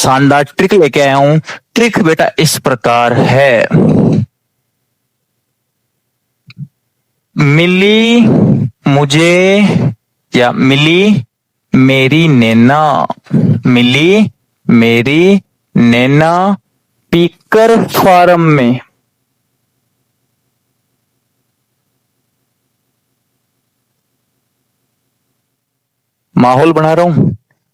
शानदार ट्रिक लेके आया हूं। ट्रिक बेटा इस प्रकार है, मिली मुझे या मिली मेरी नैना, मिली मेरी नैना पीकर फार्म में। माहौल बना रहा हूं,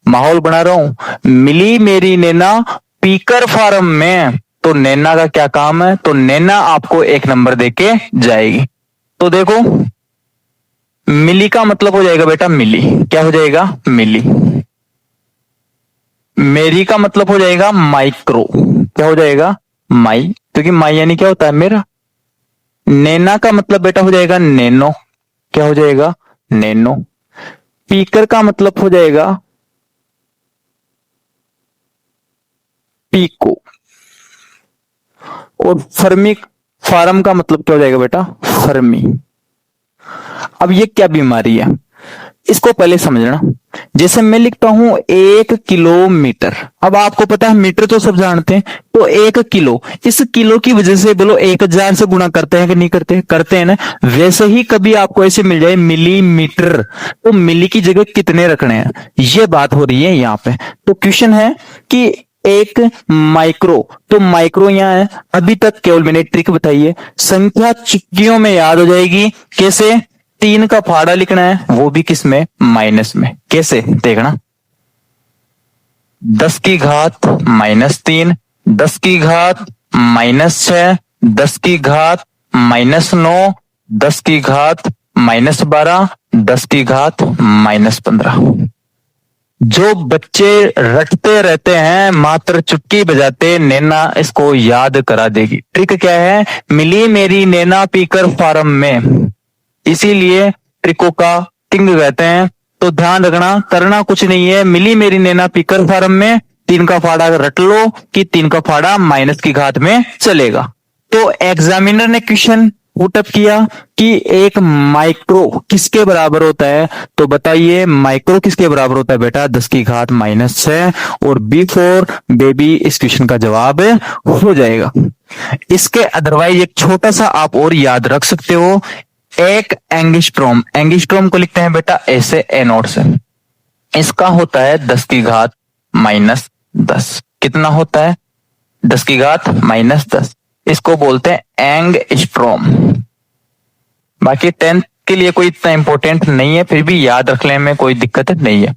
माहौल बना रहा हूं। मिली मेरी नैना पीकर फार्म में, तो नैना का क्या काम है, तो नैना आपको 1 नंबर देके जाएगी। तो देखो मिली का मतलब हो जाएगा बेटा मिली, क्या हो जाएगा मिली। मेरी का मतलब हो जाएगा माइक्रो, क्या हो जाएगा माई, क्योंकि माई यानी क्या होता है मेरा। नैना का मतलब बेटा हो जाएगा नैनो, क्या हो जाएगा नैनो। पीकर का मतलब हो जाएगा पीको, और फर्मी फार्म का मतलब क्या हो जाएगा बेटा फर्मी। अब ये क्या बीमारी है इसको पहले समझना। जैसे मैं लिखता हूं 1 किलोमीटर, अब आपको पता है मीटर तो सब जानते हैं, तो 1 किलो, इस किलो की वजह से बोलो 1000 से गुणा करते हैं कि नहीं करते, करते हैं ना। वैसे ही कभी आपको ऐसे मिल जाए मिलीमीटर, तो मिली की जगह कितने रखने हैं, ये बात हो रही है यहां पे। तो क्वेश्चन है कि एक माइक्रो, तो माइक्रो यहां है। अभी तक केवल मैंने ट्रिक बताई है, संख्या चुटकियों में याद हो जाएगी। कैसे, 3 का फाड़ा लिखना है, वो भी किस में, माइनस में। कैसे देखना, 10 की घात -3, 10 की घात -6, 10 की घात -9, 10 की घात -12, 10 की घात -15। जो बच्चे रटते रहते हैं मात्र चुटकी बजाते, नैना इसको याद करा देगी। ट्रिक क्या है, मिली मेरी नैना पीकर फार्म में, इसीलिए ट्रिकों का किंग कहते हैं। तो ध्यान रखना, करना कुछ नहीं है, मिली मेरी नैना पीकर फार्म में, 3 का फाड़ा रट लो कि 3 का फाड़ा माइनस की घात में चलेगा। तो एग्जामिनर ने क्वेश्चन पुटअप किया कि एक माइक्रो किसके बराबर होता है, तो बताइए माइक्रो किसके बराबर होता है बेटा 10 की घात -6, और बिफोर बेबी इस क्वेश्चन का जवाब हो जाएगा। इसके अदरवाइज एक छोटा सा आप और याद रख सकते हो, एक एंगिस्ट्रोम, एंगिस्ट्रोम को लिखते हैं बेटा ऐसे ए नोट से, इसका होता है 10 की घात -10। कितना होता है 10 की घात -10, इसको बोलते हैं एंगस्ट्रोम। बाकी 10th के लिए कोई इतना इंपॉर्टेंट नहीं है, फिर भी याद रखने में कोई दिक्कत नहीं है।